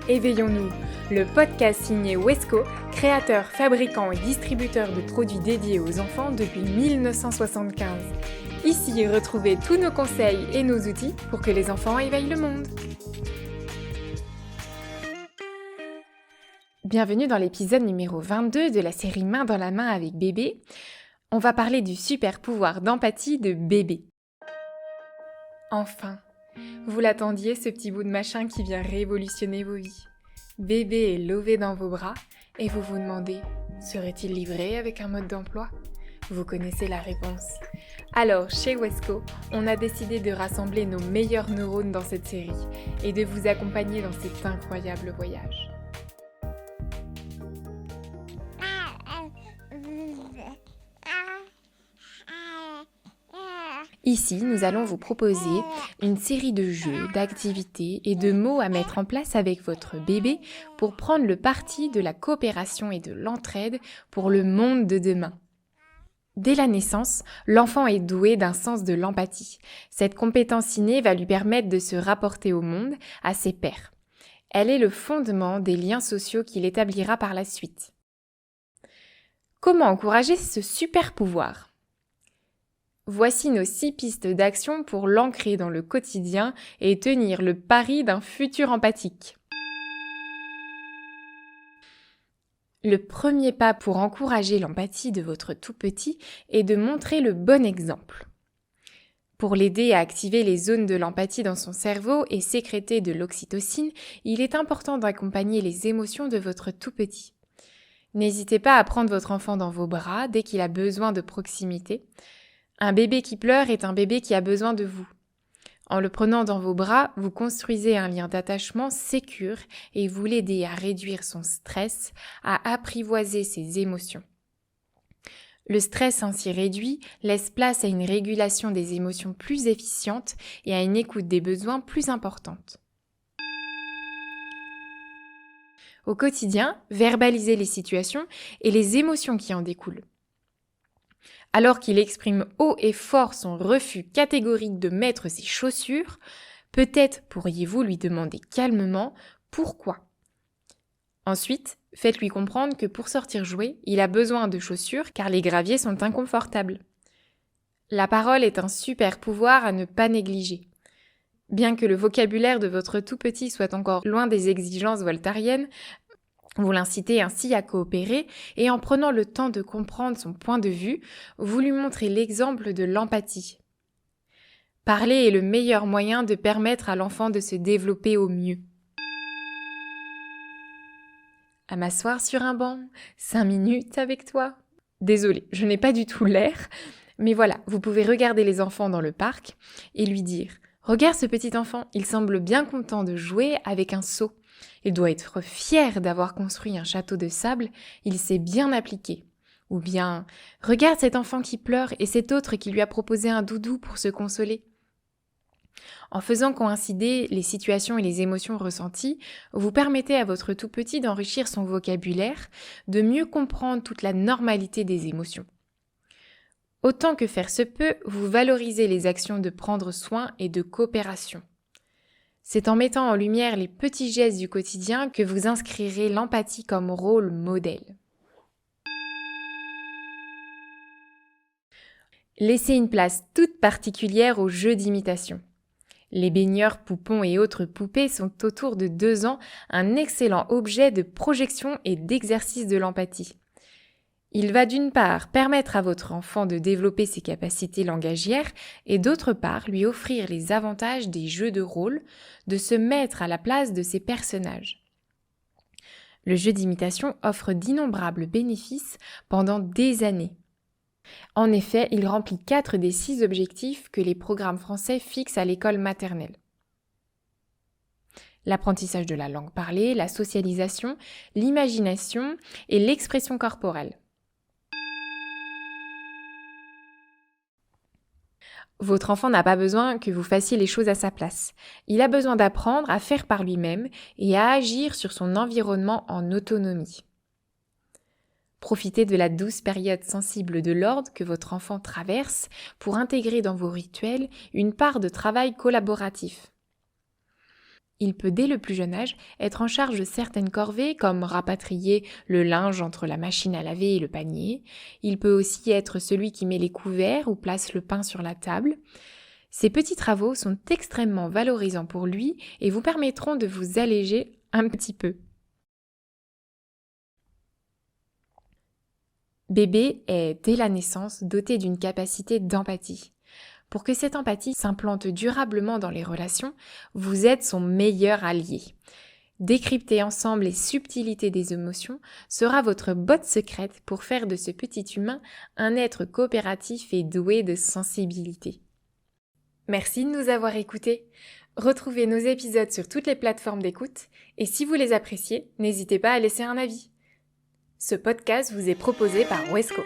Éveillons-nous, le podcast signé Wesco, créateur, fabricant et distributeur de produits dédiés aux enfants depuis 1975. Ici, retrouvez tous nos conseils et nos outils pour que les enfants éveillent le monde. Bienvenue dans l'épisode numéro 22 de la série Main dans la main avec bébé. On va parler du super pouvoir d'empathie de bébé. Enfin, vous l'attendiez, ce petit bout de machin qui vient révolutionner vos vies. Bébé est lové dans vos bras et vous vous demandez, serait-il livré avec un mode d'emploi ? Vous connaissez la réponse. Alors, chez Wesco, on a décidé de rassembler nos meilleurs neurones dans cette série et de vous accompagner dans cet incroyable voyage. Ici, nous allons vous proposer une série de jeux, d'activités et de mots à mettre en place avec votre bébé pour prendre le parti de la coopération et de l'entraide pour le monde de demain. Dès la naissance, l'enfant est doué d'un sens de l'empathie. Cette compétence innée va lui permettre de se rapporter au monde, à ses pairs. Elle est le fondement des liens sociaux qu'il établira par la suite. Comment encourager ce super pouvoir ? Voici nos 6 pistes d'action pour l'ancrer dans le quotidien et tenir le pari d'un futur empathique. Le premier pas pour encourager l'empathie de votre tout-petit est de montrer le bon exemple. Pour l'aider à activer les zones de l'empathie dans son cerveau et sécréter de l'oxytocine, il est important d'accompagner les émotions de votre tout-petit. N'hésitez pas à prendre votre enfant dans vos bras dès qu'il a besoin de proximité. Un bébé qui pleure est un bébé qui a besoin de vous. En le prenant dans vos bras, vous construisez un lien d'attachement sécure et vous l'aidez à réduire son stress, à apprivoiser ses émotions. Le stress ainsi réduit laisse place à une régulation des émotions plus efficiente et à une écoute des besoins plus importante. Au quotidien, verbalisez les situations et les émotions qui en découlent. Alors qu'il exprime haut et fort son refus catégorique de mettre ses chaussures, peut-être pourriez-vous lui demander calmement pourquoi. Ensuite, faites-lui comprendre que pour sortir jouer, il a besoin de chaussures car les graviers sont inconfortables. La parole est un super pouvoir à ne pas négliger. Bien que le vocabulaire de votre tout-petit soit encore loin des exigences voltairiennes, vous l'incitez ainsi à coopérer et en prenant le temps de comprendre son point de vue, vous lui montrez l'exemple de l'empathie. Parler est le meilleur moyen de permettre à l'enfant de se développer au mieux. À m'asseoir sur un banc, 5 minutes avec toi. Désolée, je n'ai pas du tout l'air, mais voilà, vous pouvez regarder les enfants dans le parc et lui dire « Regarde ce petit enfant, il semble bien content de jouer avec un seau. Il doit être fier d'avoir construit un château de sable, il s'est bien appliqué. » Ou bien « Regarde cet enfant qui pleure et cet autre qui lui a proposé un doudou pour se consoler. » En faisant coïncider les situations et les émotions ressenties, vous permettez à votre tout-petit d'enrichir son vocabulaire, de mieux comprendre toute la normalité des émotions. Autant que faire se peut, vous valorisez les actions de prendre soin et de coopération. C'est en mettant en lumière les petits gestes du quotidien que vous inscrirez l'empathie comme rôle modèle. Laissez une place toute particulière aux jeux d'imitation. Les baigneurs, poupons et autres poupées sont autour de 2 ans un excellent objet de projection et d'exercice de l'empathie. Il va d'une part permettre à votre enfant de développer ses capacités langagières et d'autre part lui offrir les avantages des jeux de rôle, de se mettre à la place de ses personnages. Le jeu d'imitation offre d'innombrables bénéfices pendant des années. En effet, il remplit 4 des 6 objectifs que les programmes français fixent à l'école maternelle. L'apprentissage de la langue parlée, la socialisation, l'imagination et l'expression corporelle. Votre enfant n'a pas besoin que vous fassiez les choses à sa place. Il a besoin d'apprendre à faire par lui-même et à agir sur son environnement en autonomie. Profitez de la douce période sensible de l'ordre que votre enfant traverse pour intégrer dans vos rituels une part de travail collaboratif. Il peut dès le plus jeune âge être en charge de certaines corvées comme rapatrier le linge entre la machine à laver et le panier. Il peut aussi être celui qui met les couverts ou place le pain sur la table. Ces petits travaux sont extrêmement valorisants pour lui et vous permettront de vous alléger un petit peu. Bébé est, dès la naissance, doté d'une capacité d'empathie. Pour que cette empathie s'implante durablement dans les relations, vous êtes son meilleur allié. Décrypter ensemble les subtilités des émotions sera votre botte secrète pour faire de ce petit humain un être coopératif et doué de sensibilité. Merci de nous avoir écoutés. Retrouvez nos épisodes sur toutes les plateformes d'écoute et si vous les appréciez, n'hésitez pas à laisser un avis. Ce podcast vous est proposé par Wesco.